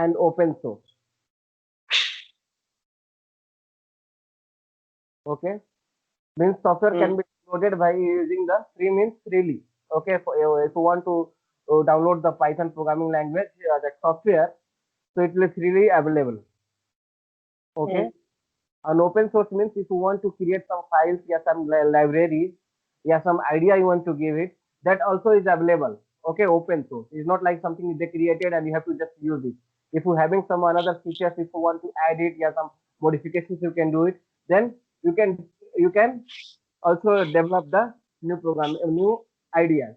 and open source. Okay, means software can be downloaded by using the free means freely. Okay, if you want to download the Python programming language, that software, so it will be freely available. Okay, an open source means if you want to create some files, yeah, some libraries, yeah, some idea you want to give it, that also is available. Okay, open source is not like something they created and you have to just use it. If you having some another features, if you want to add it, yeah, some modifications you can do it. Then you can also develop the new program, new ideas.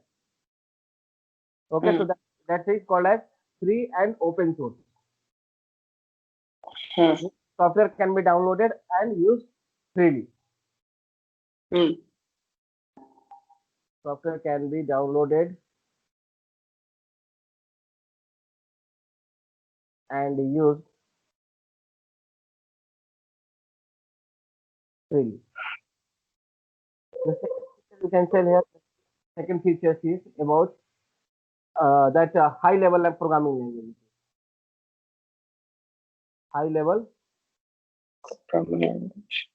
Okay, so that is called as free and open source. Software can be downloaded and used freely. Software can be downloaded and used freely. The second feature you can say here, second feature is about that high level of programming language. High level Programming language.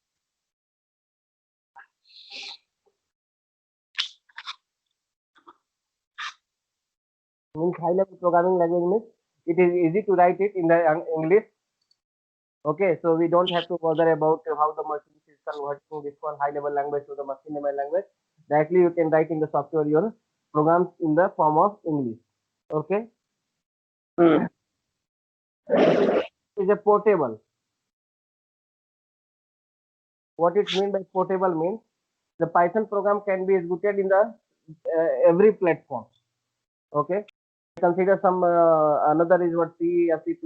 means high level programming language means it is easy to write it in the English. Okay, so we don't have to bother about how the machine is converting this one high level language to the machine level language. Directly you can write in the software your programs in the form of English. Okay, is a portable. What it means by portable means the Python program can be executed in the every platform. Okay, consider some another is what C or C++. If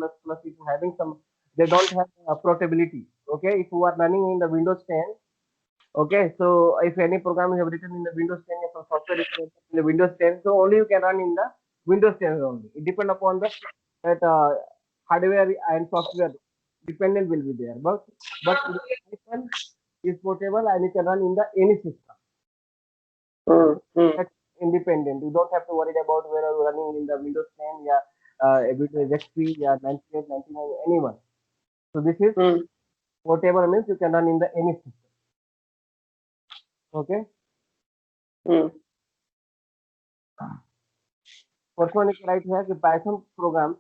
you having some, they don't have portability. Okay, if you are running in the Windows 10. Okay, so if any program you have written in the Windows 10, if a software is written in the Windows 10, so only you can run in the Windows 10 only. It depends upon the that hardware and software dependent will be there. But Python is portable and it can run in the any system. That's independent. You don't have to worry about whether you're running in the Windows 10, yeah, Windows XP, yeah, 98, 99, anyone. So this is portable means you can run in the any system. Okay. First one is right here. The Python programs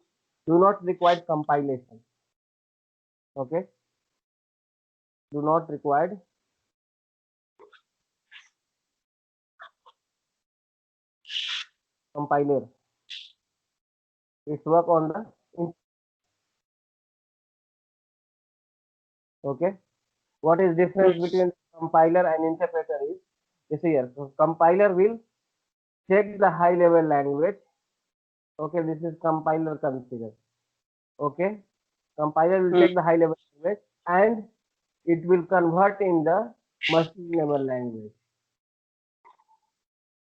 do not require compilation. Okay. Do not require compiler. It's work on the okay. What is difference between compiler and interpreter is here. So compiler will check the high level language. Okay, this is compiler considered. Okay, compiler will check the high level language and it will convert in the machine level language.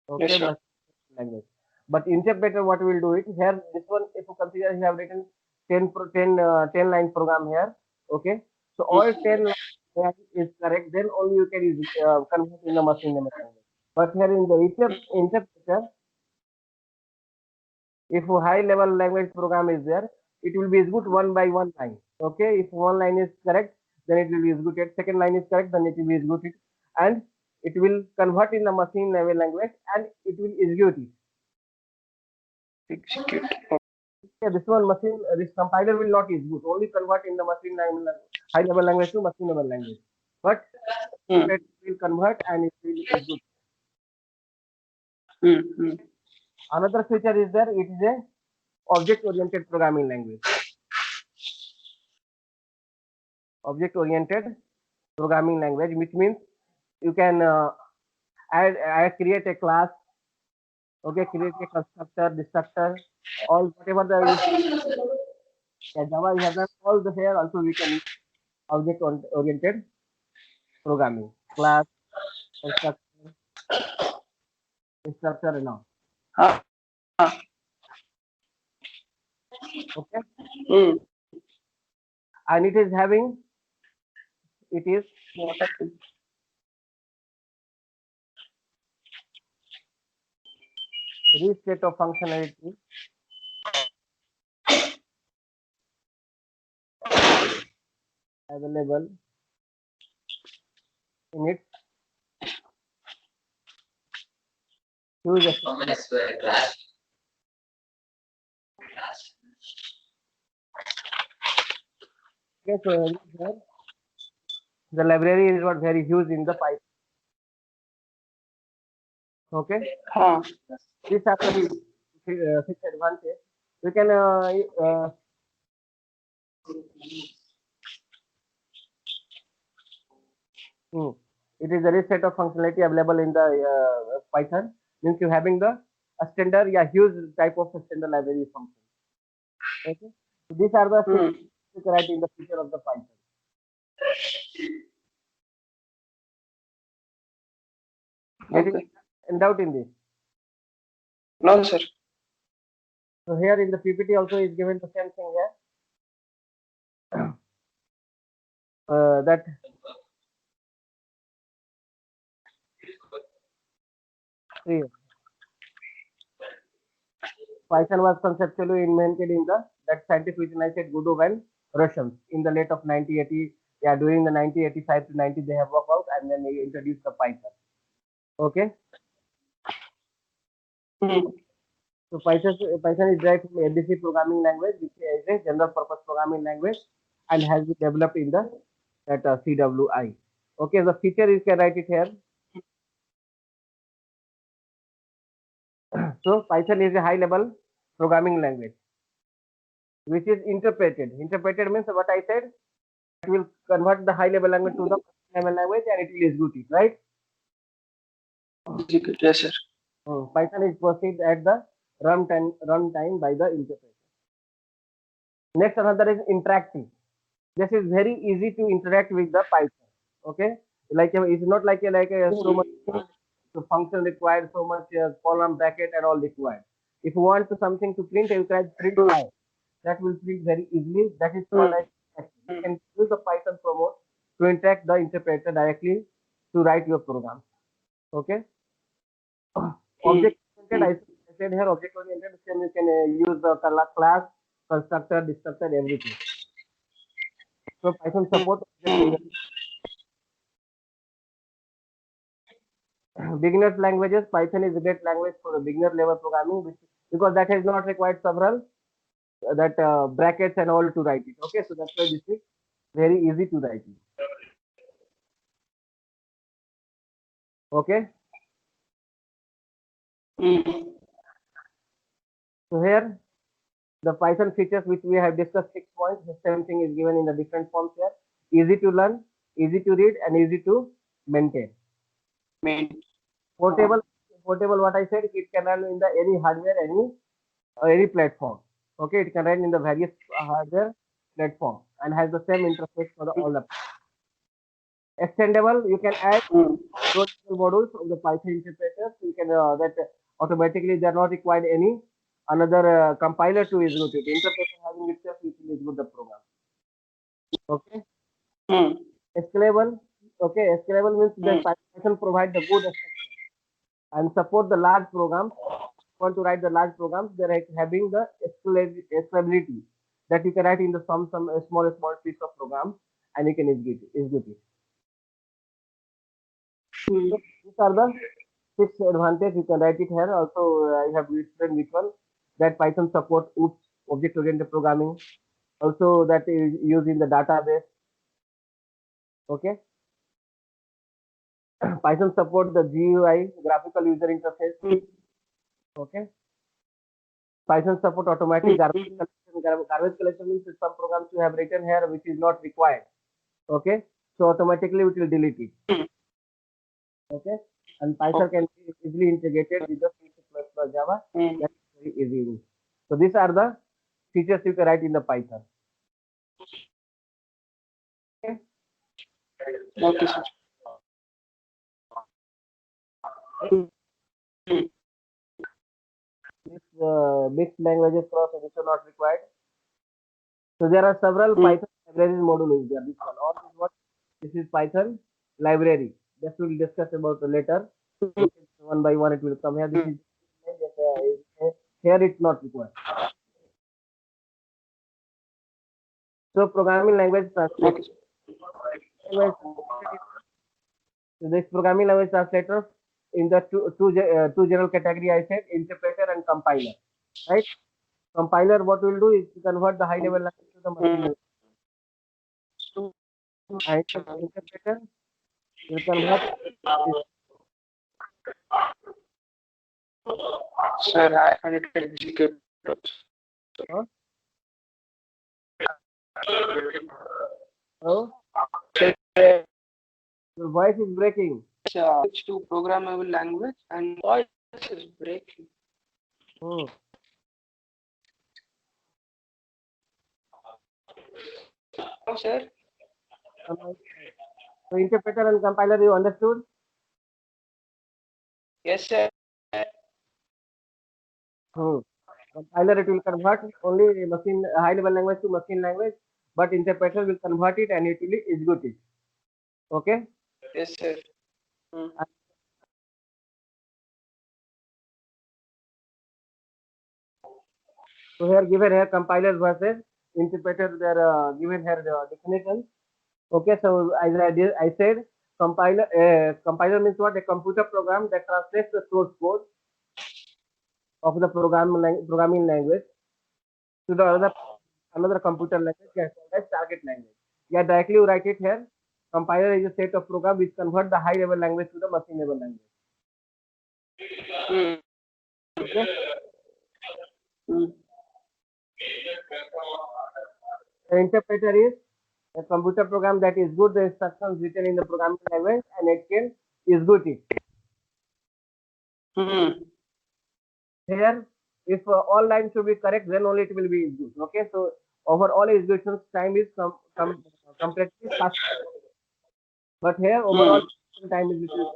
Okay, Yes, sir. machine language. But interpreter, what will do it here? This one, if you consider, you have written 10 line program here. Okay, so all 10 lines is correct. Then only you can use, convert in the machine level language. But here in the interpreter, if a high level language program is there, it will be executed one by one line. Okay, if one line is correct, then it will be executed. Second line is correct, then it will be executed, and it will convert in the machine level language and it will execute it. Execute. Yeah, this one machine, this compiler will not execute, only convert in the machine level, high level language to machine level language. But it will convert and it will execute. Another feature is there, it is a object oriented programming language. Object oriented programming language, which means you can create a class. Okay, create a constructor, destructor, all whatever Java you have done all the here also we can use object oriented programming, class, constructor, instructor and all. Okay, and it is having, it is rich set of functionality. available in its huge extent. Okay, so here the library is not very huge in the Python. Okay, हाँ these are the six advantages. We can it is a rich set of functionality available in the Python. Means you having the a standard, yeah, huge type of standard library function. Okay, so these are the things you can write in the future of the Python. okay. Any doubt in this? No sir. So here in the PPT also is given the same thing here. That Python was conceptually invented in the that scientific said Godot and Russians in the late of 1980. Yeah, during the 1985 to 90 they have worked out and then they introduced the Python. Okay, so Python is derived from ABC programming language, which is a general purpose programming language and has been developed in the that CWI. Okay, the feature you can write it here. So Python is a high level programming language which is interpreted. Interpreted means what I said. It will convert the high level language to the level language and it will execute it, right? Execute, yes sir. Python is proceed at the runtime by the interpreter. Next, another is interacting. This is very easy to interact with the Python. Okay, like it's not like a so much function required, so much column bracket and all required. If you want to something to print, you can print I. That will print very easily. That is called as you can use the Python promote to interact the interpreter directly to write your program. Okay. Object oriented, I said here object oriented. Then you can use the class, constructor, destructor, everything. So Python support beginners languages. Python is a great language for the beginner level programming, because that has not required several that brackets and all to write it. Okay, so that's why this is very easy to write it. Okay. So here the Python features which we have discussed 6 points. The same thing is given in the different forms here. Easy to learn, easy to read, and easy to maintain. Portable, what I said, it can run in the any hardware, any platform. Okay, it can run in the various hardware platform and has the same interface for all the. Extendable, you can add modules of the Python interpreters. You can that automatically they are not required any another compiler to execute it. Interpreter having itself it will execute the program. Okay. Scalable. Okay, scalable means that Python provide the good and support the large programs. Want to write the large programs, they're having the scalability that you can write in the some small piece of program and you can execute it. So these are the 6 advantages. You can write it here. Also, I have explained which one. That Python supports OOPS, object-oriented programming. Also, that is used in the database. Okay. Python support the GUI, graphical user interface. Okay. Python support automatic garbage collection. Garbage collection means some programs you have written here which is not required. Okay. So automatically it will delete it. Okay. And Python can be easily integrated with the C++ Java. That's very easy. So these are the features you can write in the Python. Okay. Okay, sir. Mixed languages cross edition not required. So there are several Python libraries modules there. This one, all is what this is Python library. That we will discuss about later. One by one it will come here. This is here it's not required. So programming language transformation. language. So this programming language translators in the two general category I said, interpreter and compiler, right? Compiler, what will do is to convert the high level language to the machine level. And interpreter will convert. Sir, I need to execute. Huh? Oh, your voice is breaking. Switch to programmable language and voice is breaking. Hmm. Oh, sir. So interpreter and compiler, you understood? Yes, sir. Compiler, it will convert only machine high level language to machine language, but interpreter will convert it and it will execute it. Okay. Yes, sir. So here given here compiler versus interpreter, they are given here the definition. Okay, so as I said, compiler means what? A computer program that translates the source code of the programming language to the another computer language called as target language. Yeah, directly you write it here. Compiler is a set of program which convert the high level language to the machine level language. Okay. The interpreter is a computer program that is good the instructions written in the programming language and it can execute it. Here, if all lines should be correct, then only it will be executed. Okay, so overall execution time is completely fast. But here, overall time is little.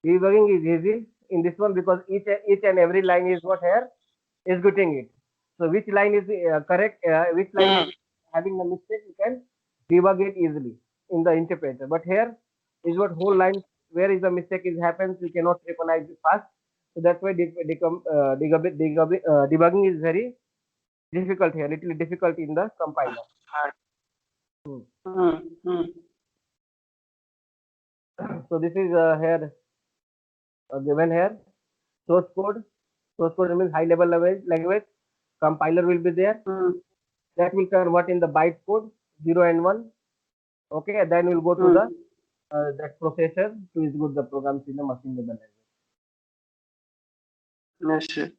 Debugging is easy in this one because each and every line is what here executing it. So which line is correct, which line is having a mistake, you can debug it easily in the interpreter. But here is what whole line where is the mistake is happens, you cannot recognize it fast. So that's why debugging is very difficult here, little difficult in the compiler. So this is here given here source code. Source code means high level language. Compiler will be there. That will convert in the byte code 0 and 1. Okay, then we'll go to the that processor to execute the programs in the machine level language. Yes, sir.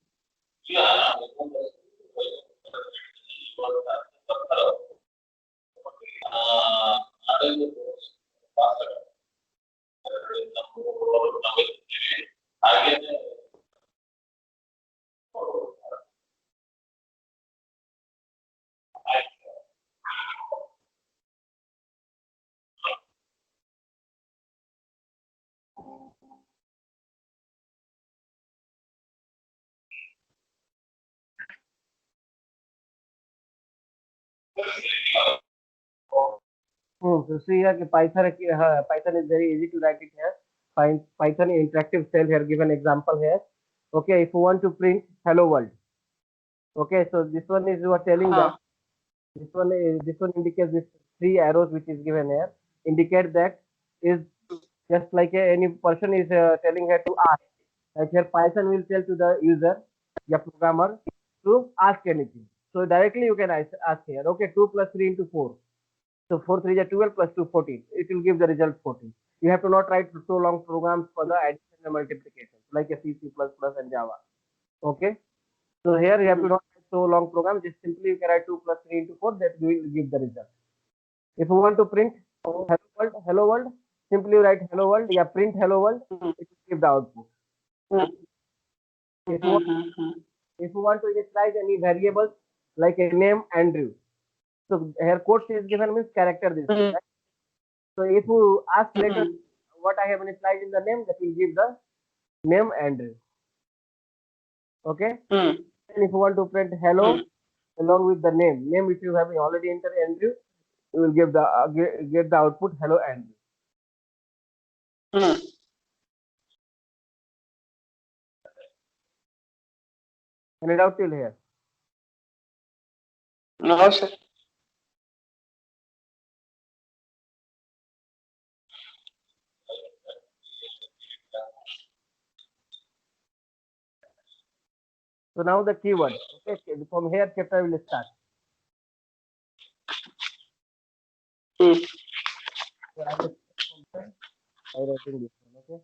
So see here, Python is very easy to write it here. Python interactive cell here, given example here. Okay, if you want to print hello world. Okay, so this one is you are telling that this one indicates this three arrows which is given here indicate that is just like any person is telling her to ask. Like here Python will tell to the user, the programmer, to ask anything. So directly you can ask here. Okay, 2 plus 3 into 4. So 4 3 is 12 plus 2 14. It will give the result 14. You have to not write so long programs for the addition and multiplication like a C, C++ and Java. Okay. So here you have to not write so long program. Just simply you can write 2 plus 3 into 4. That will give the result. If you want to print hello world, simply you write hello world. Yeah, print hello world. It will give the output. If you want to initialize any variables like a name Andrew, so here quotes is given means character this. Right? So if you ask later what I have initialized in the name, that will give the name Andrew. Okay. And if you want to print hello along with the name which you have already entered Andrew, you will give the get the output hello Andrew. Any doubt till here? No, sir. So now the keyword. Okay, from here chapter will start. Hmm. So I will start from here by writing this one. Okay.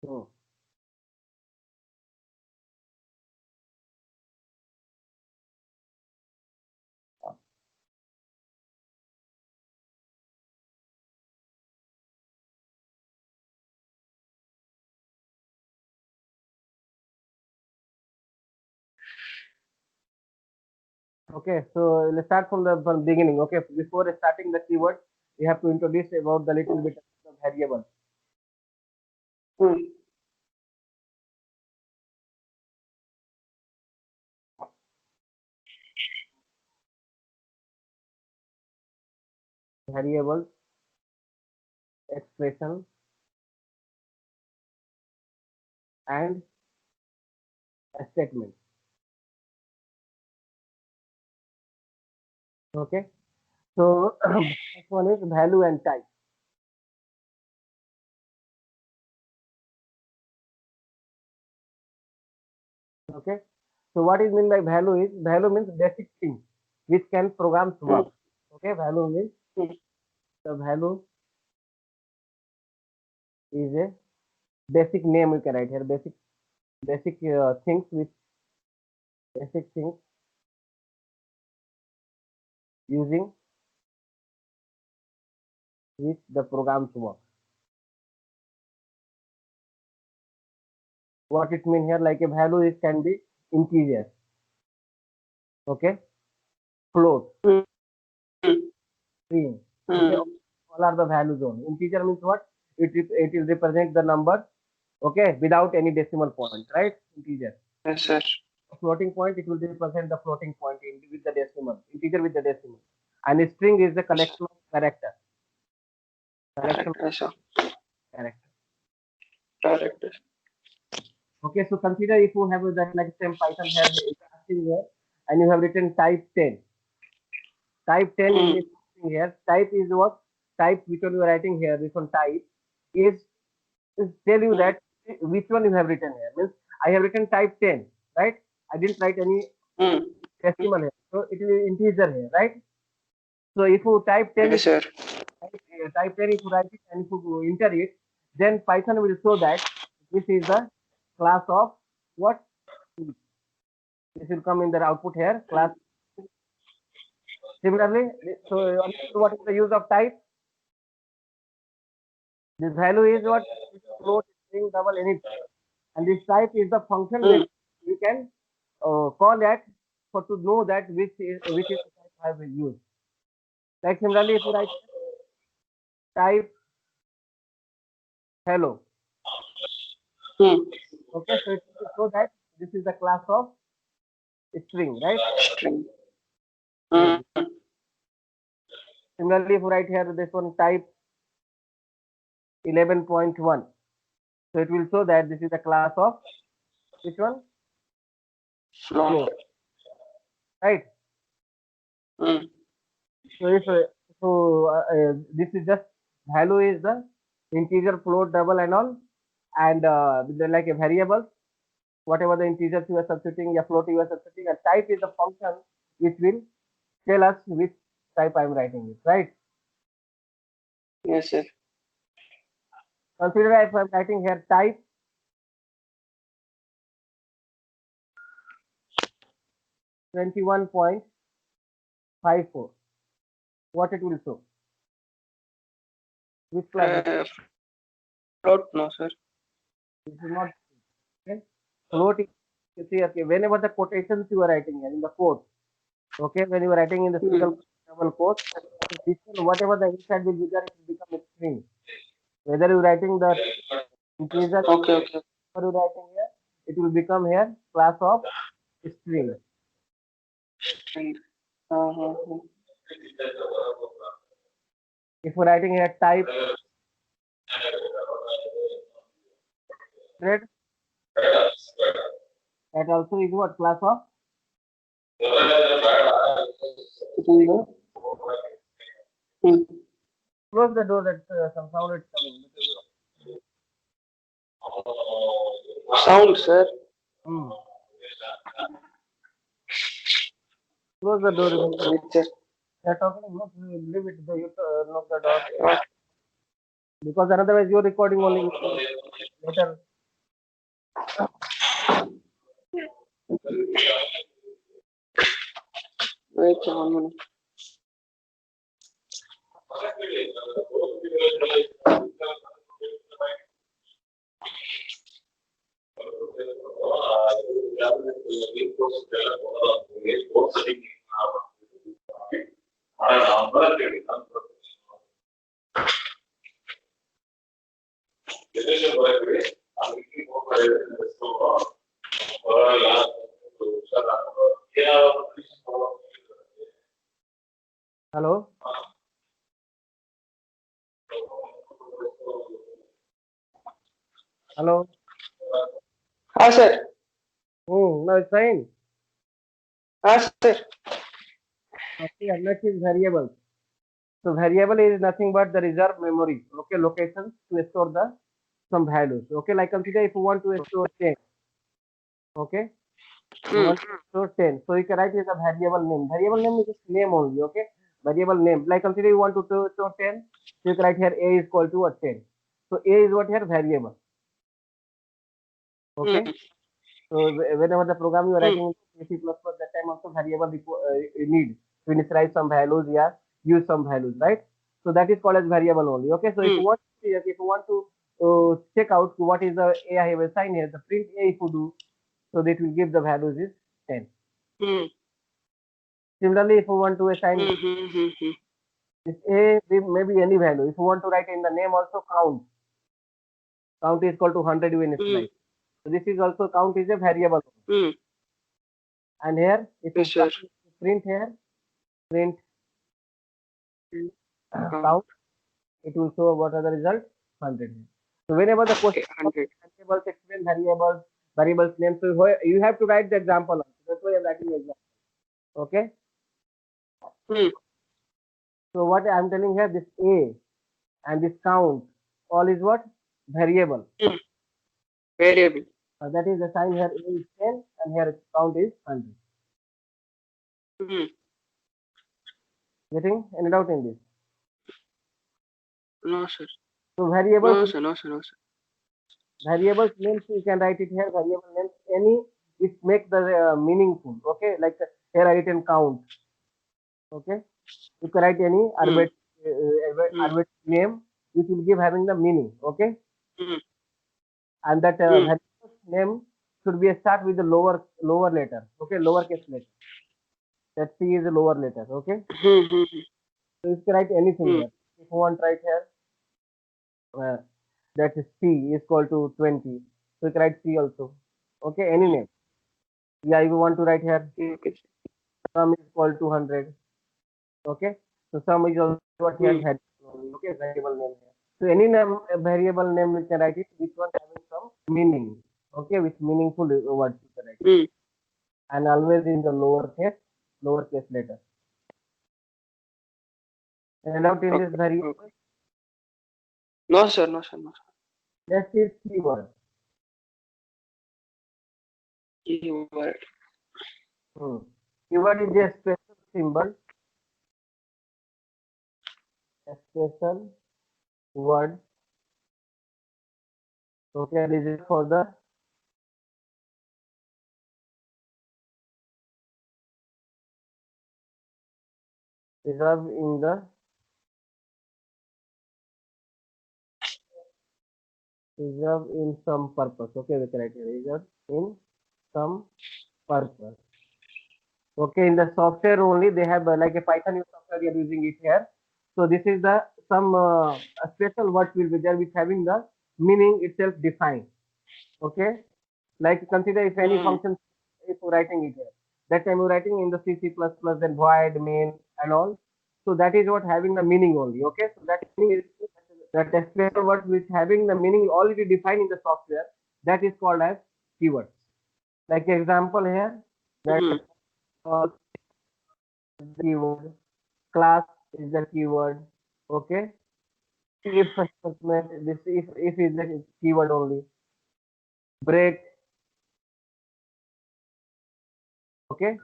Hmm. Okay, so let's start from the beginning. Okay, before starting the keyword, we have to introduce about the little bit of the variable. Hmm. Variables, expression, and a statement. Okay, so next one is value and type. Okay, so what is mean by value is value means basic thing which can programs Hmm. work. Okay, value means Hmm. the value is a basic name you can write here. Basic things with basic things using which the programs work. What it mean here, like a value is can be integer, okay, float, Hmm. string, okay, Hmm. all are the value zone. Integer means what? It will represent the number, okay, without any decimal point, right? Integer. Yes, sir. Floating point, it will represent the floating point with the decimal, integer with the decimal. And a string is the Yes, sir. collection of collection Correct. of Yes, sir. character. Correct. Okay, so consider if you have that like same Python here, casting here, and you have written type 10. Type 10 Hmm. is here. Type is what? Type which one you are writing here. This one type is tell you Hmm. that which one you have written here. Means I have written type 10, right? I didn't write any Hmm. decimal here. So it is integer here, right? So if you type 10, Yes, if you sir. type 10, if you write it and if you enter it, then Python will show that this is the class of what? This will come in the output here, Hmm. class. Similarly, so what is the use of type? This value is what? Float, string, double, anything. And this type is the function Hmm. that we can call that for to know that which is the type I will use. Like similarly, if you write type hello, Hmm. okay, so it will show that this is the class of string, right? String. Like Hmm. this. Similarly, if you write here this one type 11.1, so it will show that this is the class of which one? Float. Float, right? Hmm. So if this is just value is the integer, float, double, and all, and like a variable, whatever the integers you are substituting, a float you are substituting, and type is the function which will tell us which type I am writing it, right? Yes, sir. Consider if I am writing here type 21.54, what it will show, which class it Float. No, sir. is not okay. Float is, you see, okay, whenever the quotations you are writing here in the quote, okay, when you are writing in the Hmm. single double quote, this one, whatever the inside will be there, it will become a string. Whether you are writing the integer Okay. Okay. or you are writing here, it will become here class of string. String. Uh-huh. If you're writing here type 100. That also is what class of? Hmm. Close the door. That some sound is coming. Sound, sir. Hmm. Close the door. Right, sir. They're talking. No, leave it. You knock the door because otherwise your recording only later. Wait, sir, 1 minute. Hello. Hello. Sir. No, it's fine. Sir. Okay, next is variable. So variable is nothing but the reserve memory. Okay, locations to store the some values. Okay, like consider if you want to store 10. Okay, you want to store 10. So you can write it as a variable name. Variable name is just name only. Okay, variable name. Like consider you want to store 10. So you can write here a is equal to a 10. So a is what here variable. Okay. So whenever the program you are writing in C++, that time also variable you need to initialize some values, yeah, use some values, right? So that is called as variable only. Okay. So if you want to check out what is the a I have assigned here, the print a if you do, so that will give the values is 10. Similarly, if you want to assign this a maybe any value. If you want to write in the name also count is equal to 100 you initialize. So this is also count is a variable. And here if you print here print count, it will show what are the results 100. So whenever the question variables explain variables name, so you have to write the example also. That's why I'm writing the example. Okay. So what I'm telling here, this a and this count all is what variable. Variable. That is assigned here a is 10 and here count is 100. Getting any doubt in this? No, sir. So variables. No, sir. Variables names you can write it here. Variable names any it make the meaningful. Okay, like here I written count. Okay, you can write any arbitrary name which will give having the meaning. Okay, and that variable name should be a start with the lower letter. Okay, lowercase letter. That C is a lower letter. Okay, so you can write anything here. If you want to write here, that is C is equal to 20. So you can write C also. Okay, any name. Yeah, you want to write here sum is equal to 100. Okay, so sum is also what here variable. Okay, variable name here. So any name variable name we can write it which one having some meaning. Okay, with meaningful words you can write it. And always in the lowercase letter. And out in this variable. No, sir. Next is keyword. Keyword. Keyword is a special symbol, a special word. Okay, this is for the reserved in some purpose. Okay, we can write here reserved in some purpose. Okay, in the software only they have like a Python software we are using it here. So this is the some special words will be there which having the meaning itself defined. Okay, like consider if any function if you're writing it here, that time you're writing in the C++, then void main and all. So that is what having the meaning only. Okay, so that meaning is that special word which having the meaning already defined in the software. that is called as keywords. Like example here, that Hmm. all is the keyword, class is the keyword, okay. If statement, this if is the keyword only. Break, okay.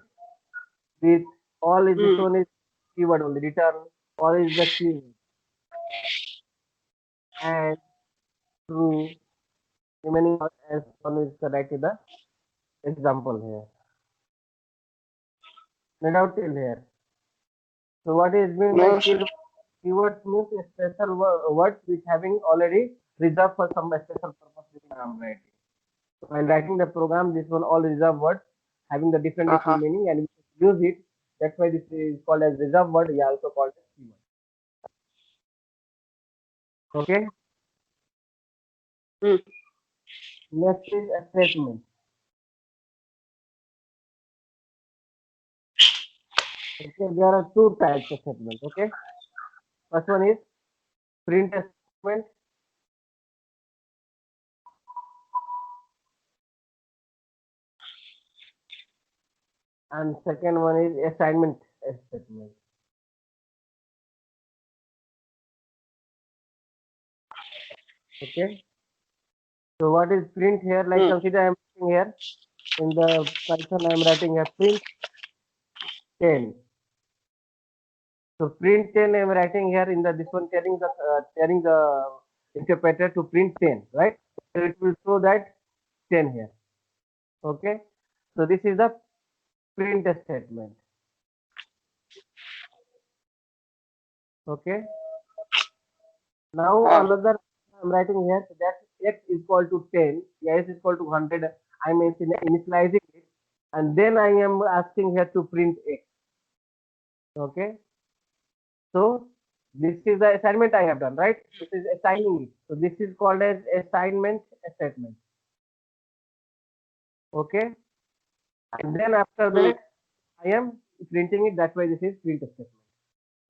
With all is this Hmm. one is keyword only. Return, all is the keyword. And true, remaining as one is correct to the example here. No doubt till here. So what is mean by No, sir. keywords means a special words which having already reserved for some special purpose within I'm writing. So while writing the program, this one all reserved words having the different Uh-huh. different meaning and we use it. That's why this is called as reserved word. We also called as keyword. Okay. Hmm. Next is a statement. Okay. There are two types of statement. Okay. First one is print statement and second one is assignment statement. Okay. So what is print here? Like Hmm. consider I'm writing here in the Python I'm writing here print 10. So print 10 I'm writing here in the this one telling the interpreter to print 10, right? So it will show that 10 here. Okay. So this is the print statement. Okay. Now Ah. another I'm writing here that x is equal to 10, y is equal to 100. I'm initializing it and then I am asking here to print x. Okay. So this is the assignment I have done, right? This is assigning it. So this is called as assignment statement. Okay. And then after Hmm. that, I am printing it. That's why this is print statement.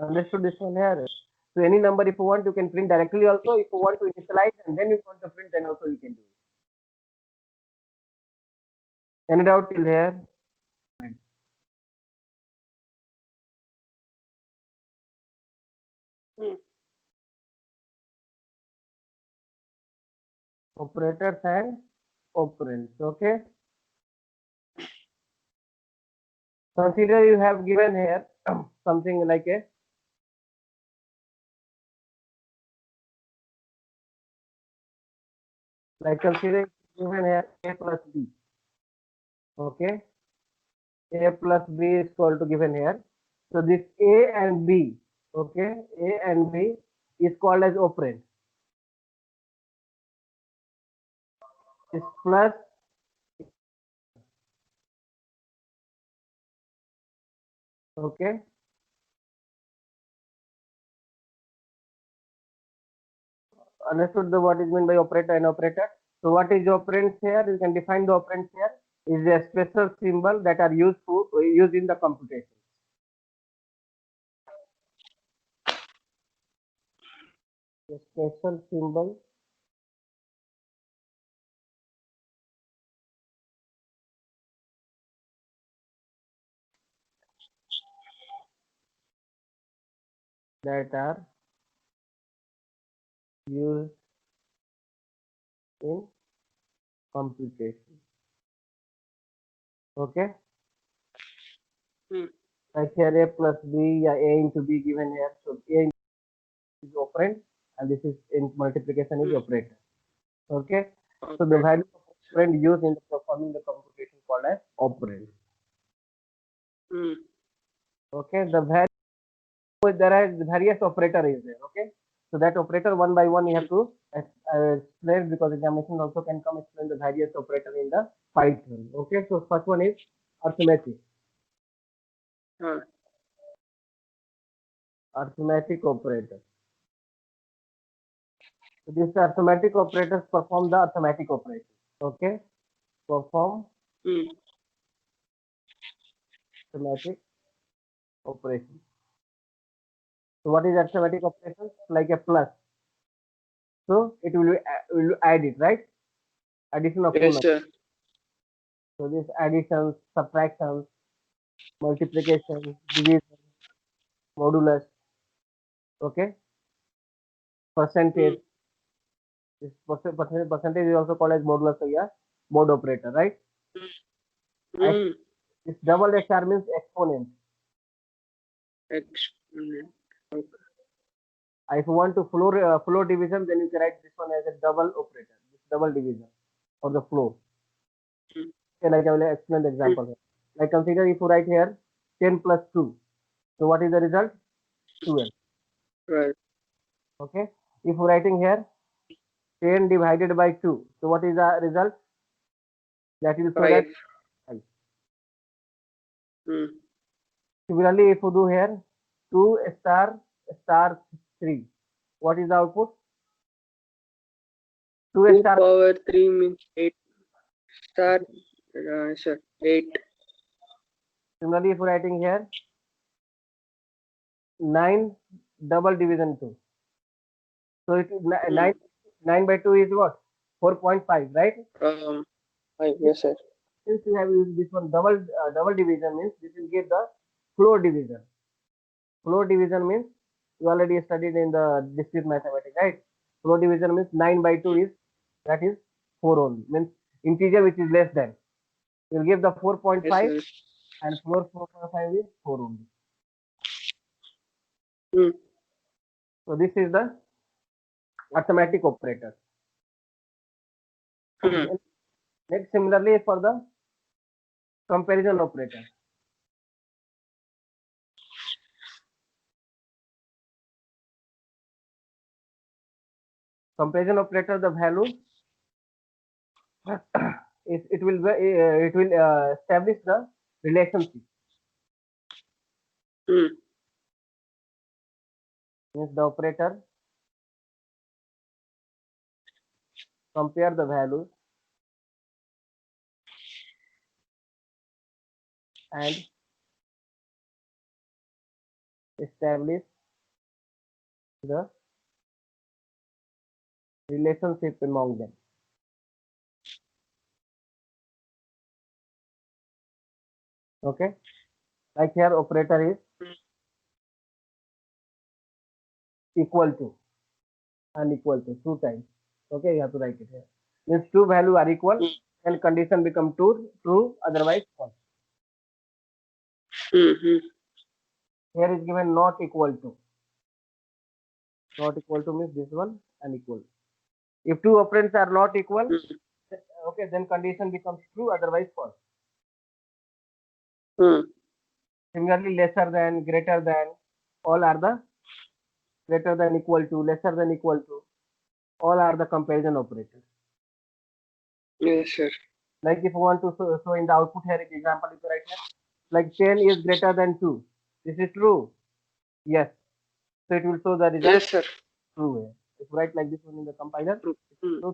Understood this one here? So any number, if you want, you can print directly also. If you want to initialize and then you want to print, then also you can do it. Any doubt till here? Hmm. Operators and operands. Okay. Consider you have given here something like consider given here a plus b. Okay. A plus b is equal to given here. So this a and b, okay, a and b is called as operand. Is plus, okay. Understood the what is meant by operator and operator. So what is operands here? You can define the operands here. Is a special symbol that are used in the computation. A special symbol that are used in computation. Okay. Hmm. Like here a plus b, yeah, a into b given here. So a is operand and this is in multiplication is Hmm. operator. Okay. So the Okay. value of Sure. operand used in performing the computation called as operand. Hmm. Okay. The value there are various operator is there. Okay. So that operator one by one you Hmm. have to explain because examination also can come explain the various operator in the Python. Okay. So first one is arithmetic. Ah. Arithmetic operator. So this arithmetic operators perform the arithmetic operation. Okay. Perform Hmm. arithmetic operation. So what is arithmetic operation? Like a plus. So it will add it, right? Addition of two Yes, numbers. sir. So this additions, subtractions, multiplication, division, modulus. Okay, percentage. Mm. This percentage is also called as modulus. So yeah, mode operator, right? I, Mm. this double SR means exponent. Exponent. Okay. If you want to floor division, then you can write this one as a double operator. This double division or the floor. Mm. Okay, like I will explain the Mm. example here. Like consider if you write here 10 plus 2. So what is the result? 12. Right. Okay. If you're writing here 10 divided by 2. So what is the result? That will show that 5. 5. Mm. Similarly, if you do here 2 star star 3. What is the output? 2 2 star. power 3 means 8. Star. Sir. 8. Similarly, if you're writing here 9 double division 2. So it is Mm. 9 by 2 is what? 4.5, right? 5. Yes, sir. Since we have used this one double division means this will give the floor division. Floor division means you already studied in the discrete mathematics, right? Floor division means 9 by 2 is that is 4 only. Means integer which is less than. You will give the Yes, 4.5 sir. and floor 4.5 is 4 only. Mm. So this is the arithmetic operator. Mm. Next, similarly for the comparison operator. Comparison operator, the value it will establish the relationship. Mm. Means the operator compare the values and establish the relationship among them. Okay, like here operator is equal to and equal to 2 times. Okay, you have to write it here. Means two value are equal Mm. and condition become true, otherwise false. Mm. Here is given not equal to. Not equal to means this one and equal. If two operands are not equal, Mm. okay, then condition becomes true, otherwise false. Mm. Similarly, lesser than, greater than, all are the greater than equal to, lesser than equal to, all are the comparison operators. Yes, sir. Like if you want to show in the output here, example is right here, like 10 is greater than 2. This is true. Yes. So it will show the result Yes, sir. true here. If you write like this one in the compiler, True. it Mm. will show.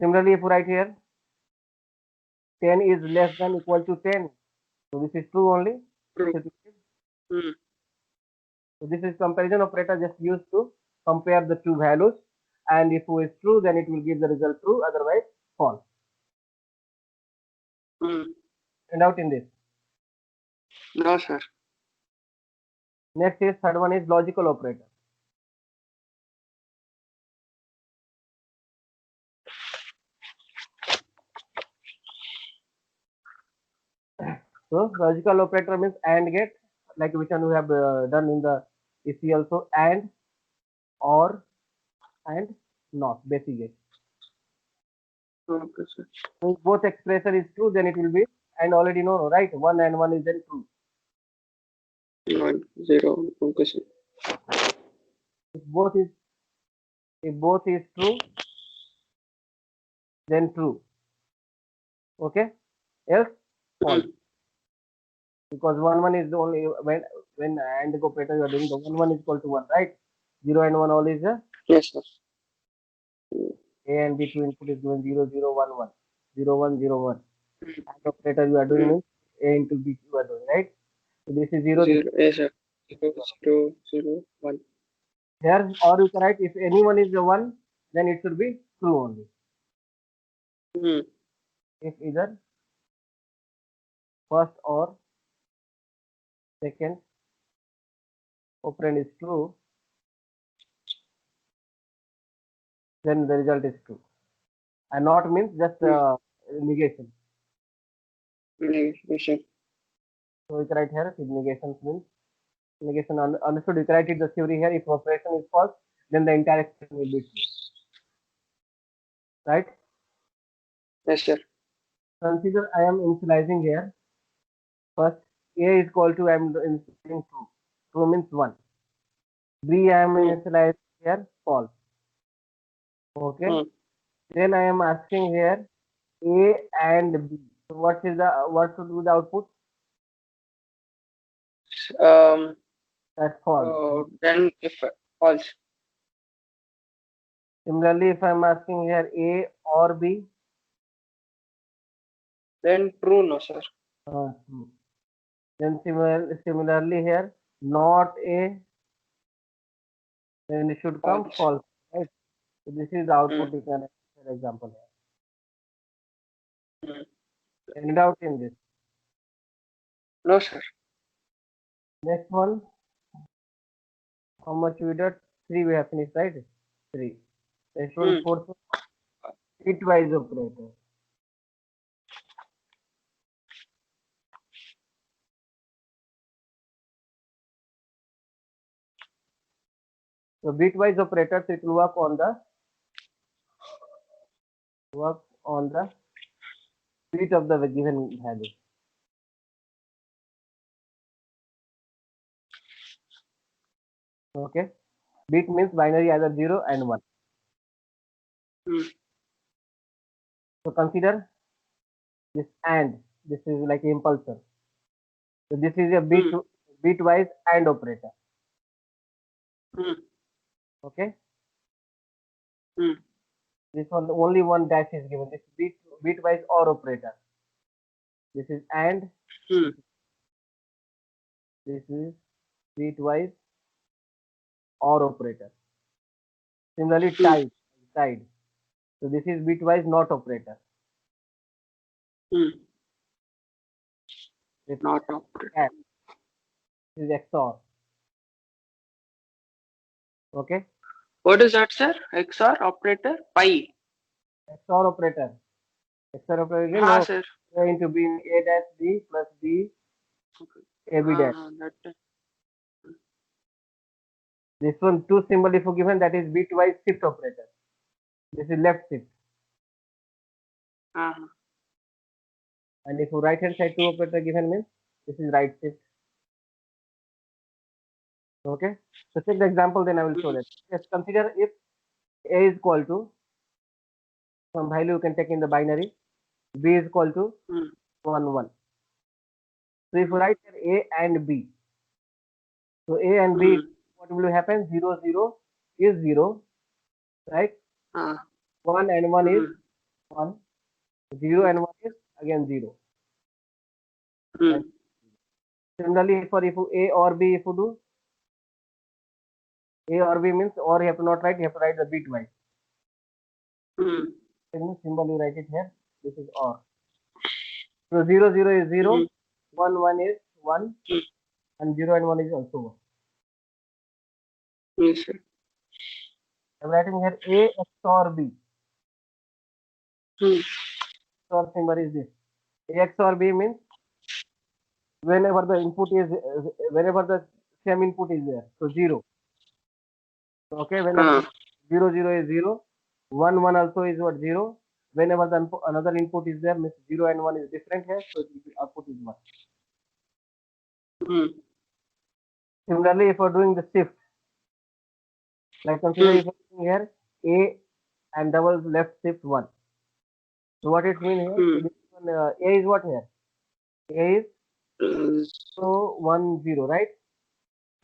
Similarly, if you write here 10 is less than equal to 10, so this is true only. True. So Mm. this is comparison operator just used to compare the two values, and if it is true, then it will give the result true, otherwise false. Mm. And out in this. No, sir. Next is third one is logical operator. So logical operator means AND gate, like which one we have done in the EC also, AND, OR, and NOT, basic gate. Okay, sir. So if both expression is true, then it will be, and already know, right? 1 and 1 is then true. 1, 0. Okay, sir. If both is true, then true. Okay? Else false. Mm. Because 1 is the only when AND operator you are doing the 1 is equal to 1, right? 0 and 1 all is Yes, sir. A and B two input is given 0 0 1 1 0 1 0 1. Mm. And operator you are doing Mm. means A into B you are doing, right? So this is 0, this 0. is Yes, sir. 0, 0, 0, 1. here, or you can write if anyone is the 1, then it should be true only. Hmm. if either first or second operand is true, then the result is true. And not means just Hmm. negation. Negation. So we can write here if negation means negation understood. You can write it the theory here. If operation is false, then the entire expression will be true. Right? Yes, sir. Consider I am initializing here. First, A is equal to I am initializing true. True means 1. B I am Hmm. initializing here false. Okay. Hmm. Then I am asking here A and B. So what should be the output? Um. That's false. Then if false, Similarly, if I am asking here A or B, then true, no, sir. true. Then similarly here, not A, then it should come False. false, right? So this is the Hmm. output you can for example Hmm. here. Any doubt in this? No, sir. Next one, how much we did? 3 we have finished, right? 3. Next one, Hmm. fourth one, bitwise operator. So bitwise operators, it will work on the bit of the given value. Okay. Bit means binary either 0 and 1. Hmm. So consider this and this is like impulsor. So this is a Hmm. bitwise and operator. Hmm. Okay. Hmm. This one only one dash is given. This bitwise or operator. This is and Hmm. this is bitwise or operator. Similarly, Hmm. tied. So this is bitwise not operator. Hmm. This Not operator. and this is XOR. Okay. What is that, sir? XOR operator? Pi. XOR operator. XOR operator again Ha, now sir. A into B A dash B plus B Okay. A B dash. That. This one two symbol if given that is bitwise shift operator. This is left shift. Uh, And if right hand side two operator given means this is right shift. Okay. So take the example, then I will show hmm. that. Yes, consider if A is equal to some value you can take in the binary, B is equal to Hmm. 1 1. So if you Hmm. write here A and B, so A and B, Hmm. what will happen? 0 0 is 0, right? Uh, 1 and 1 is hmm. 1, 0 and 1 is again 0. Hmm. And similarly, for if you A or B, if you do A or B means or you have to not write, you have to write the bitwise. Hmm. Then symbol you write it here. This is OR. So 0 0 is Hmm. 0, 1 1 is 1, Hmm. and 0 and 1 is also 1. Yes, sir. I'm writing here A XOR B. Hmm. XOR symbol is this. A XOR B means whenever the input is whenever the same input is there. So 0. Okay, whenever Uh, 0 0 is 0, 1 1 also is what 0. Whenever the another input is there, means 0 and 1 is different here, so output is 1. hmm. Similarly, if we're doing the shift, like consider Hmm. if we're here A and double left shift 1. So what it means here? So Hmm. this one, A is what here? A is Uh, so 1 0, right?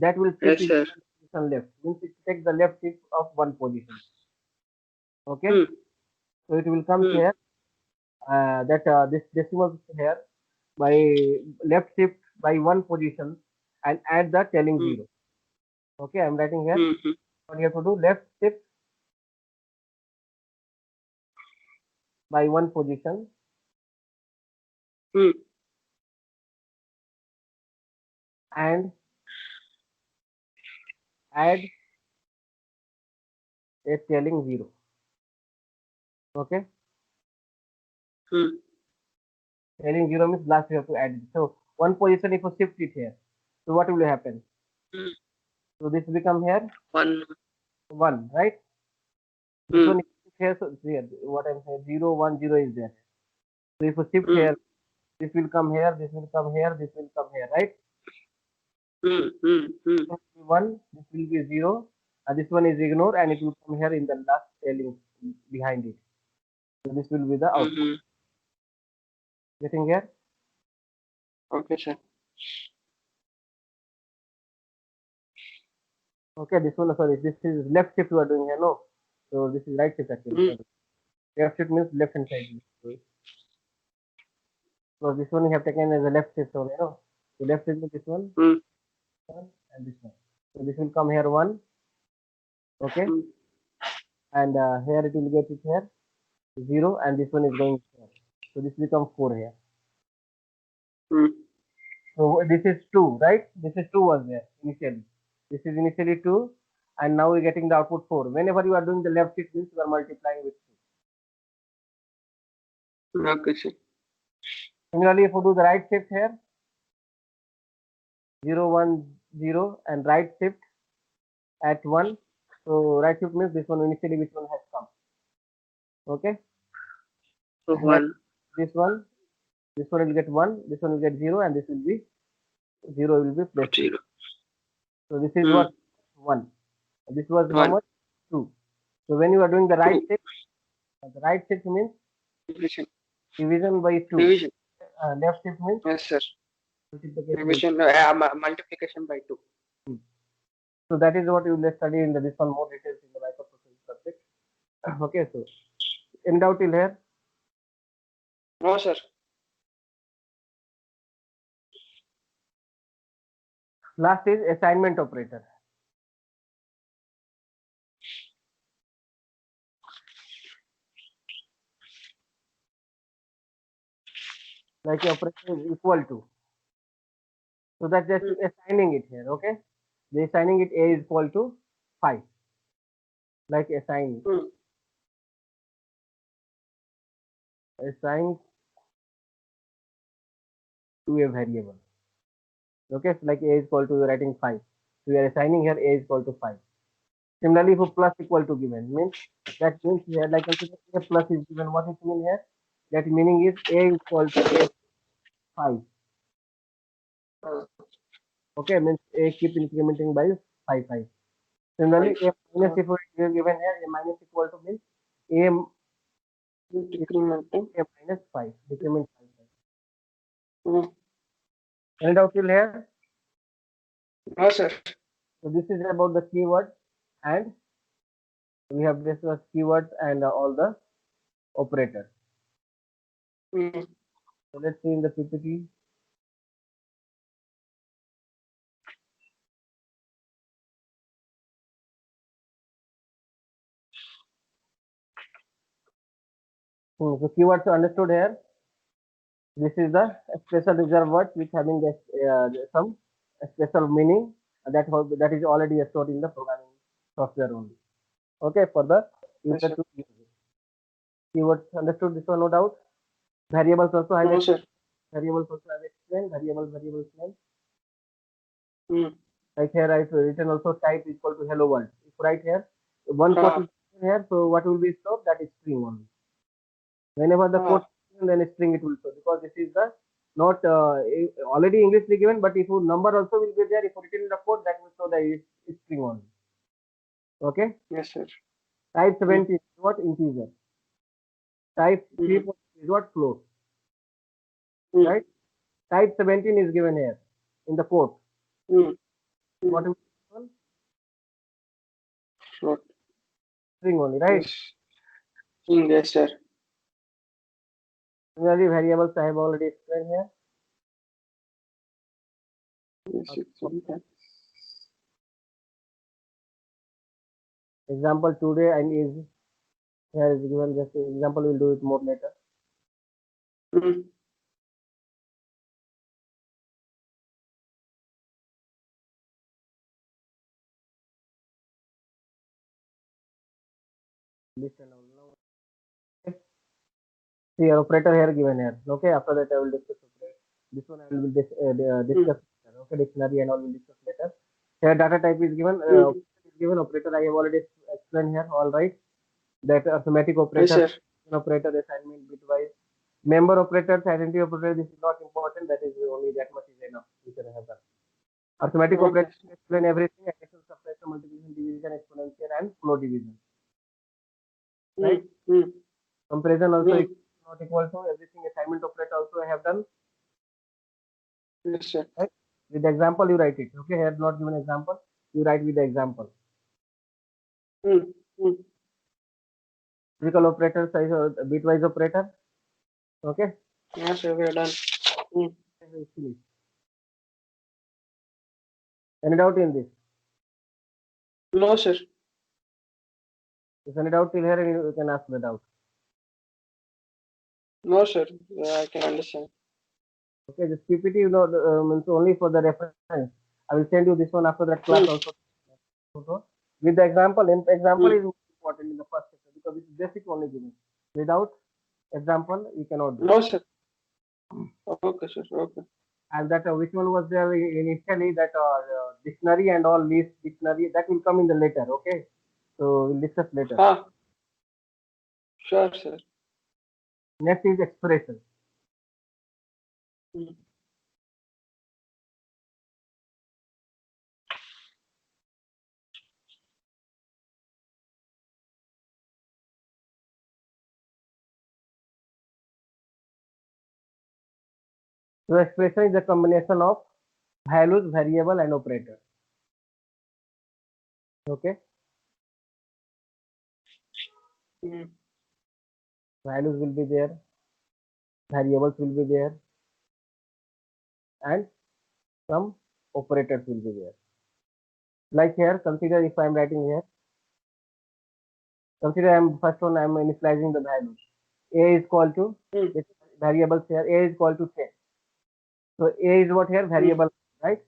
That will shift yes, is sir. one position left. Means it takes the left shift of one position. Okay, Hmm. so it will come Hmm. here that this decimal here by left shift by one position and add the telling Hmm. 0. Okay, I'm writing here. Hmm. Hmm. What you have to do? Left shift by one position Hmm. and add a trailing 0. Okay, Hmm. trailing 0 means last you have to add it. So one position if you shift it here, so what will happen? Hmm. So this become here One. 1, right? This Hmm. one is here, so here what I'm saying 0 1 0 is there. So if you shift Hmm. here, this will come here, this will come here, this will come here, right? Hmm. Hmm. Hmm. This will be 1, this will be 0, and this one is ignored, and it will come here in the last trailing behind it. So this will be the output. Hmm. Getting here? Okay, sir. Okay, this one, sorry, this is left shift we are doing here, no? So this is right shift actually, Hmm. sorry. Left shift means left hand side. So this one we have taken as a left shift only, no? So left shift means this one Hmm. and this one. So this will come here 1, okay? Hmm. And here it will get it here 0, and this one is going here. So this becomes 4 here. Hmm. So this is 2, right? This is 2 was there initially. This is initially 2, and now we're getting the output 4. Whenever you are doing the left shift means you are multiplying with 2. Okay, sir. Similarly, if you do the right shift here, 0 1 0, and right shift at 1. So right shift means this one initially which one has come. Okay. So Then one. this one will get 1, this one will get 0, and this will be 0 will be placed here. Zero. So this is Hmm. what 1. This was how One. much? 2. So when you are doing the right Two. shift, the right shift means Division. division by 2. Division. Left shift means Yes, sir. multiplication by Division. Multiplication by 2. 2. So that is what you will study in this one more details in the microprocessor subject. Okay, so in doubt till here. No, sir. Last is assignment operator. Like operator is equal to. So that just Hmm. assigning it here. Okay, the assigning it a is equal to 5. Like assign Hmm. to a variable. Okay, so like a is equal to you're writing 5. So we are assigning here a is equal to 5. Similarly, for plus equal to given means that means here like consider a plus is given. What is mean here? That meaning is a is equal to a 5. Uh, Okay, means a keep incrementing by 5. Five. Similarly, a minus Uh, if we are given here a minus equal to means a is Decrementing. a minus 5 decrement 5. Hmm. Any doubt till here? No, sir. So this is about the keyword, and we have discussed keywords and all the operators. Hmm. So let's see in the PPT. So keywords are understood here. This is the special reserved words which having some special meaning that is already stored in the programming software only. Okay, for the Yes, user sir. to use it. Keywords understood this one, no doubt. Variables also I have No, explained. sir. Variables also I have explained. Variables name. Hmm. Like here I've written also type equal to hello world. If right here one quote Ah. is here, so what will be stored? That is string only. Whenever the Ah. quote then string it will show because this is the not already Englishly given, but if you number also will be there, if you written in the code that will show the string only. Okay. Yes, sir. Type Hmm. 70 is what integer. Type Hmm. 3 is what float. Hmm. Right. Type 17 is given here in the code. Hmm. What Hmm. will be one? Float. String only, right? Yes. Hmm. Yes, sir. Similarly, variables I have already explained here. Yes, it's okay. Example today and is Here is given just example. We'll do it more later. Hmm. List and all. Now, okay. See operator here given here. Okay. After that, I will discuss operator. This one I will Hmm. discuss later. Okay. Dictionary and all will discuss later. Here data type is given. Hmm. Is given operator. I have already explained here. All right. That arithmetic Yes, operator, sir. operator assignment bitwise. Member operators, identity operator. This is not important. That is only that much is enough. We can have that. Arithmetic Okay. operators explain everything: addition, subtraction, multiplication, division, exponential, and flow division. Hmm. Right? Hmm. Comparison also Hmm. is not equal to everything. Assignment operator also I have done. Yes, sir. Right? With the example, you write it. Okay, here not given example. You write with the example. Hmm. Hmm. Physical operator, size bitwise operator. Okay. Yes, sir. We are done. Hmm. Finish. Any doubt in this? No, sir. If any doubt till here, you can ask the doubt. No, sir. I can understand. Okay, this PPT, means only for the reference. I will send you this one after that class Hmm. also. Also. With the example, example Hmm. is important in the first section because it's basic only given. Without example, you cannot do. No, sir. Okay, sir. Okay. And that which one was there initially that dictionary and all list dictionary that will come in the later. Okay, so we'll discuss later. Ah, sure, sir. Next is expression. Hmm. So expression is a combination of values, variable, and operator. Okay, Hmm. values will be there, variables will be there, and some operators will be there. Like here, consider if I am writing here, consider I am first one I am initializing the values. A is equal to Hmm. this variables here. A is equal to 10. So A is what here Hmm. variable, right?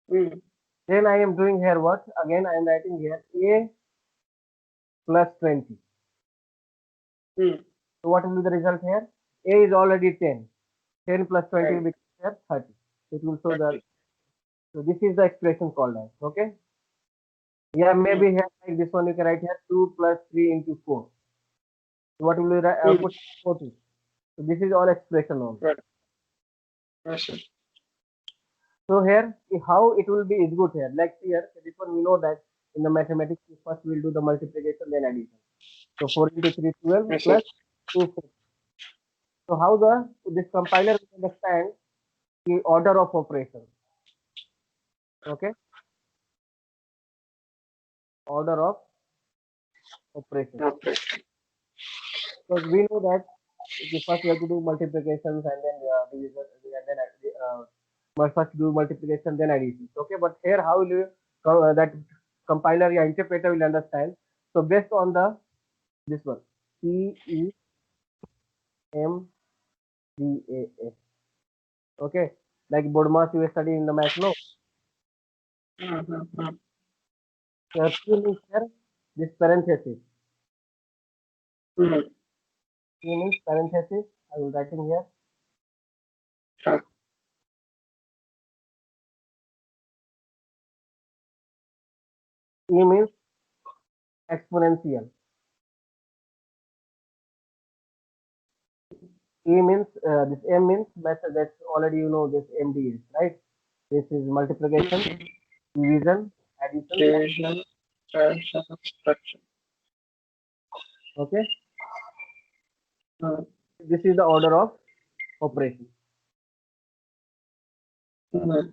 Hmm. Then I am doing here what? Again I am writing here A plus 20. Hmm. So what will be the result here? A is already 10. 10 plus 20 will Right. be here 30. It will show the. 30. So this is the expression called as. Okay. Yeah, Hmm. maybe here like this one you can write here 2 plus 3 into 4. So what will you Hmm. put 40. So this is all expression only. Right. Yes, sir. So here how it will be is good here. Like here this one we know that in the mathematics first we'll do the multiplication then addition. So 4 into 3 12 Yes, sir. plus 2 4. So how the this compiler will understand the order of operation. Okay, order of operation. Okay. Because we know that first we have to do multiplications and then division and then but first do multiplication then addition. Okay, but here how will you that compiler or interpreter will understand? So based on the this one C E M D A S. Okay, like Bodmas you study in the math, no? Hmm. Hmm. Hmm. So P means here this parenthesis. Hmm. P means parenthesis. I will write in here. Sure. E means exponential. E means this M means method. That's already you know this MD is right. This is multiplication, Hmm. division, addition. Division and subtraction. Okay, Hmm. this is the order of operation. Hmm.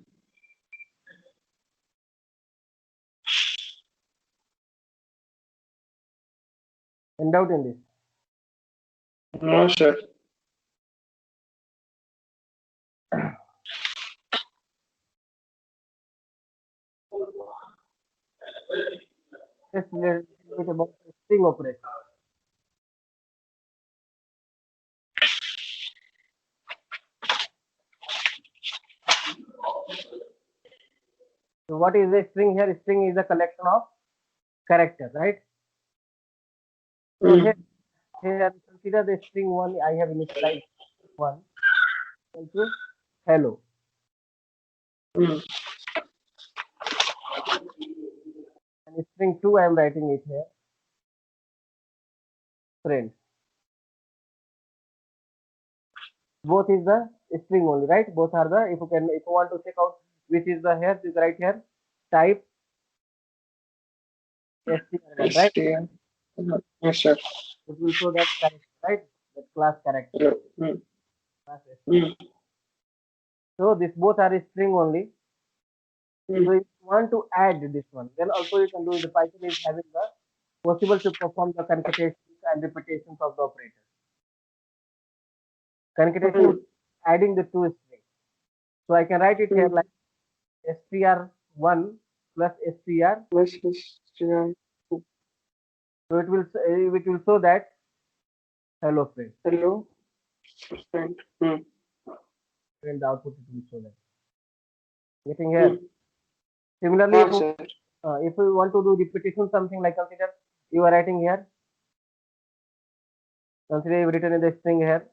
In doubt in this. No, sir. Just let bit about the string operation. So what is a string here? String is a collection of characters, right? So here consider the string one. I have initialized one equal to hello. And string two, I am writing it here. Friend. Both is the string only, right? Both are the, if you want to check out which is the here, you write here type str1, right? Yes, sir. It will show that character, right? That class character. Class str. So this both are string only. So if you want to add this one, then also you can do. The Python is having the possible to perform the concatenations and repetitions of the operator. Concatenation adding the two strings. So I can write it here like str1 plus str. So it will show that hello friend. Hello, friend. And the output it will show that. Getting here. Similarly, if you want to do repetition, something like consider you are writing here. Consider you've written in the string here.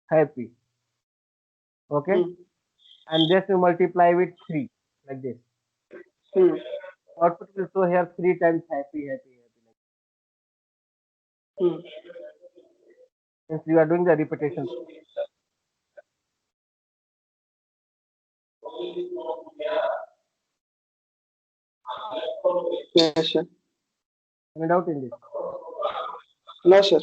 Happy. Okay. And just you multiply with 3 like this. Output will show here 3 times happy. Since you are doing the repetition. Yes, sir. Any doubt in this? No, sir.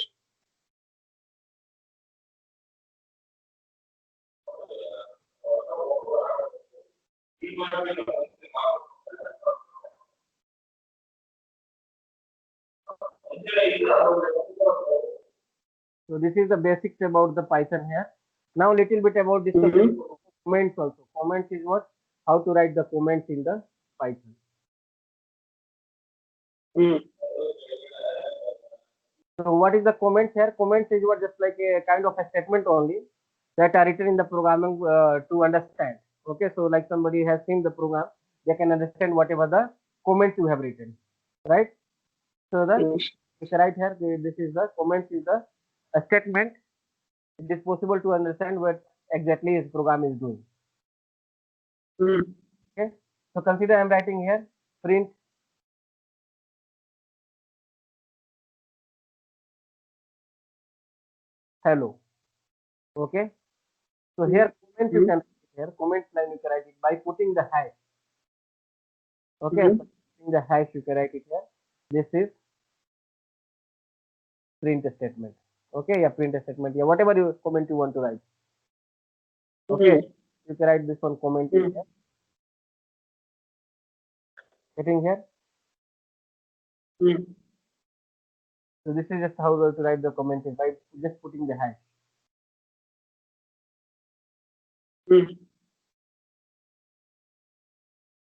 So this is the basics about the Python here. Now little bit about discussing comments also. Comments is what? How to write the comments in the Python. So what is the comments here? Comments is what, just like a kind of a statement only that are written in the programming to understand. Okay, so like somebody has seen the program, they can understand whatever the comments you have written, right? So the right here, this is the comments is the a statement. It is possible to understand what exactly his program is doing. Okay, so consider I am writing here print hello. Okay, so here comments you can here comment line you can write it by putting the hash. Okay, putting the hash you can write it here. This is print statement. Okay, yeah, print statement. Yeah, whatever you comment you want to write. Okay, you can write this one comment here. Getting here. So this is just how to write the comment is by just putting the hash.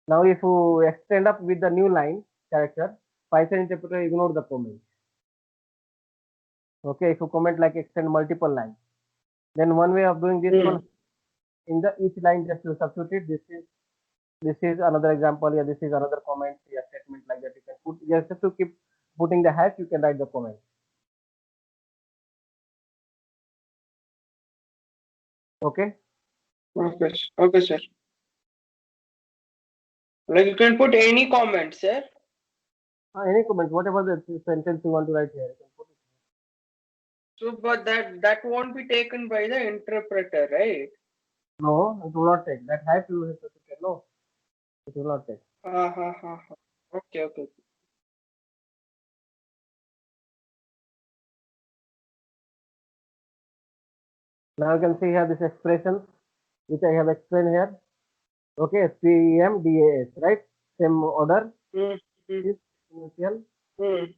Now if you extend up with the new line character, Python interpreter ignore the comment. Okay, if you comment like extend multiple lines, then one way of doing this one, in the each line just to substitute this is another example. Yeah, this is another comment. Yeah, statement like that you can put just to keep putting the hash. You can write the comment. Okay. Okay, sir. Like you can put any comment, sir. Any comment, whatever the sentence you want to write here, you can put it. So, but that won't be taken by the interpreter, right? No, it will not take. That hash you have to take. No, it will not take. Okay. Now you can see here this expression which I have explained here. Okay, PEMDAS, right? Same order. Is initial. Any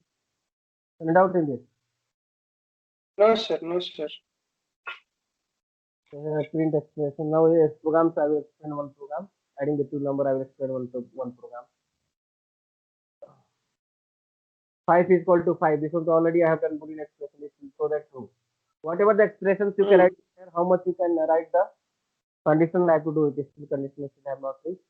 doubt in this? No, sir. No, sir. Print expression. Now yes, programs I will explain one program. Adding the two number I will explain one program. 5 is equal to 5. This one already I have done Boolean expression. It will show that true. Whatever the expressions you can write here, how much you can write the conditional, I have to do it. This conditional should have not reached.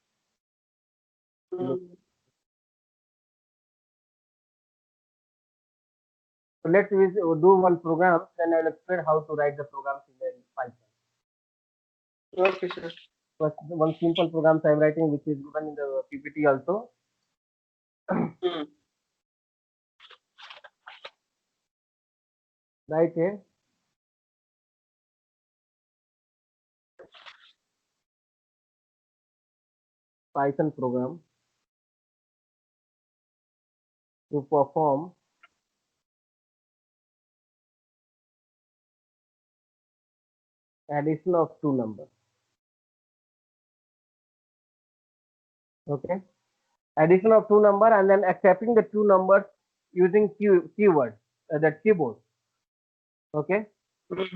So let's do one program, then I will explain how to write the programs in the Python. Okay, sir. First, one simple program I am writing, which is given in the PPT also. Right here. Python program to perform addition of two numbers. Okay, addition of two numbers and then accepting the two numbers using keyword, that keyboard. Okay, the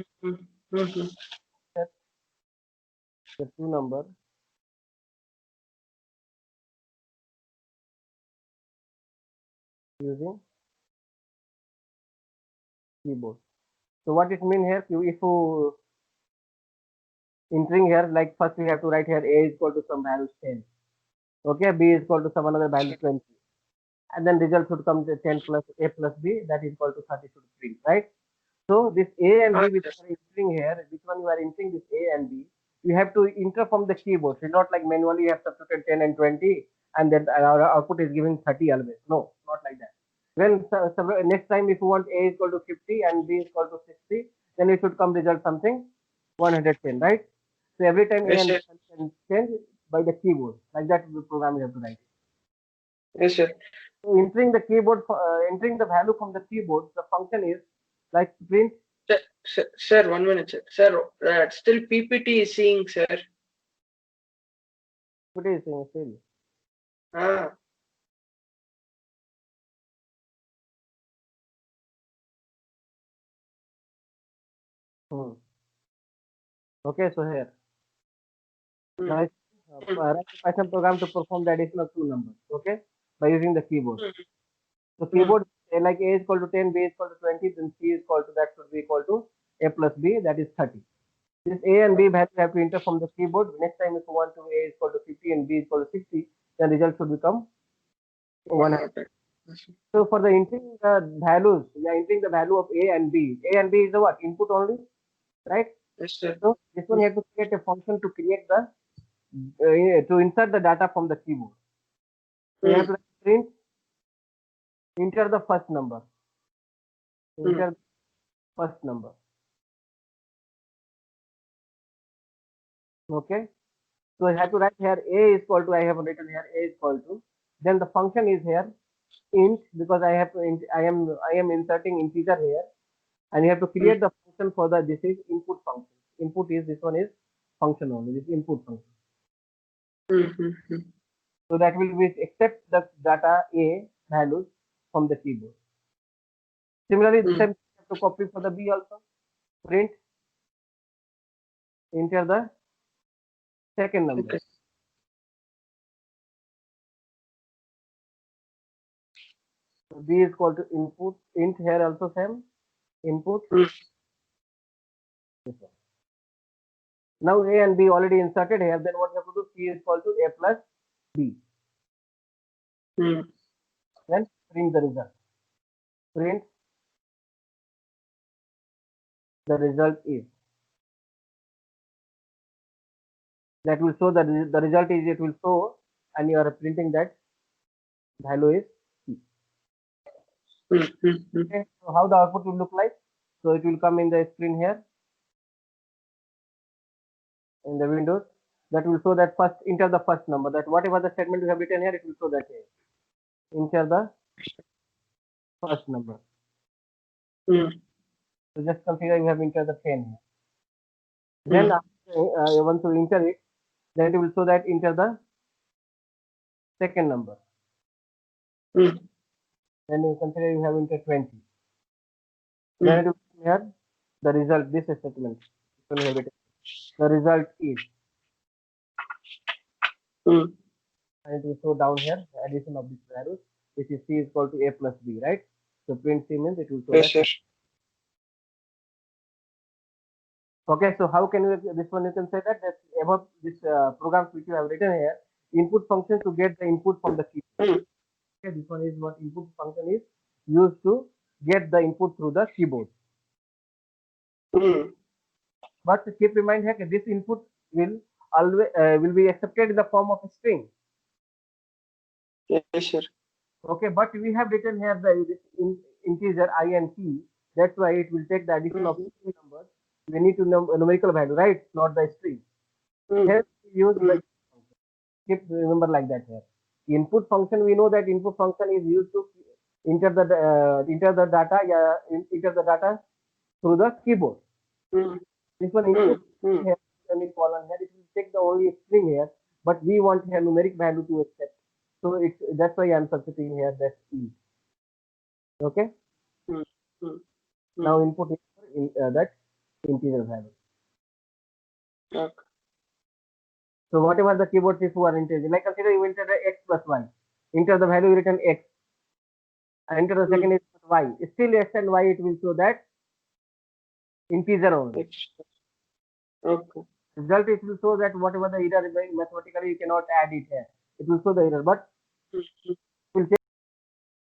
two numbers using keyboard. So what it mean here? If you entering here, like first we have to write here a is equal to some value 10. Okay, b is equal to some another value 20, and then result should come to 10 plus a plus b, that is equal to 30 should print, right? So this a and b which are entering here, which one you are entering this a and b, you have to enter from the keyboard. So not like manually you have substituted 10 and 20 and then our output is giving 30 always. No, not like that. When next time if you want a is equal to 50 and b is equal to 60, then it should come result something 110, right? So every time a and b can change by the keyboard. Like that the program you have to write. Yes, sir. So entering the keyboard, entering the value from the keyboard, the function is like print. Sir, 1 minute, sir. Sir, still PPT is seeing, sir. What is saying still? Okay, so here. Now write a Python program to perform the addition of two numbers, okay, by using the keyboard. So keyboard like a is equal to 10, b is equal to 20, then c is equal to, that should be equal to a plus b, that is 30. This a and b value have to enter from the keyboard. Next time if you want to a is equal to 50 and b is equal to 60, then result should become 100. So for the entering the values, we are entering the value of a and b. A and b is the what? Input only, right? Yes, sir. So this one you have to create a function to create the to insert the data from the keyboard. So you have to print, enter the first number. Enter the first number. Okay. So I have to write here a is equal to, I have written here a is equal to. Then the function is here int, because I have to I am inserting integer here, and you have to create the function for the, this is input function. Input is, this one is function only, this input function. So that will be accept the data a values from the keyboard. Similarly, the same you have to copy for the b also. Print, enter the second number. Okay. So b is equal to input, int here also same, input. Now a and b already inserted here, then what you have to do, c is equal to a plus b. Then print the result. Print the result is. That will show that the result is, it will show, and you are printing that value is c. Okay, so how the output will look like? So it will come in the screen here, in the windows. That will show that first, enter the first number, that whatever the statement you have written here, it will show that here. Enter the first number. So just consider you have entered the 10 here. Then once you enter it, then it will show that enter the second number. Then you consider you have entered 20. Then it will here the result, this statement. The result is. And it will show down here the addition of these values. which is C is equal to A plus B, right? So print C means it will show Yes, that. sir. Okay, so how can you, this one you can say that above this programs which you have written here, input function to get the input from the keyboard. Hmm. Okay, this one is what input function is used to get the input through the keyboard. Hmm. But keep in mind here, this input will always will be accepted in the form of a string. Yes, sir. Okay, but we have written here the this integer I and t. That's why it will take the addition of Hmm. two numbers. We need to know numerical value, right? Not the string. Hmm. Here we use Hmm. the keep remember like that here. Input function, we know that input function is used to enter the data, enter the data through the keyboard. Hmm. This one Hmm. input Hmm. here, semicolon here, it will take the only string here, but we want here numeric value to accept. So it's that's why I'm substituting here that e. Okay. Hmm. Hmm. Hmm. Now input is that integer value. Okay. So whatever the keyboard is who are integer, like consider you enter the x plus y, enter the value written x, and enter the Hmm. second is y. Still x and y it will show that integer only. It's- Okay. Result it will show that whatever the error is mathematically you cannot add it here. It will show the error, but Hmm.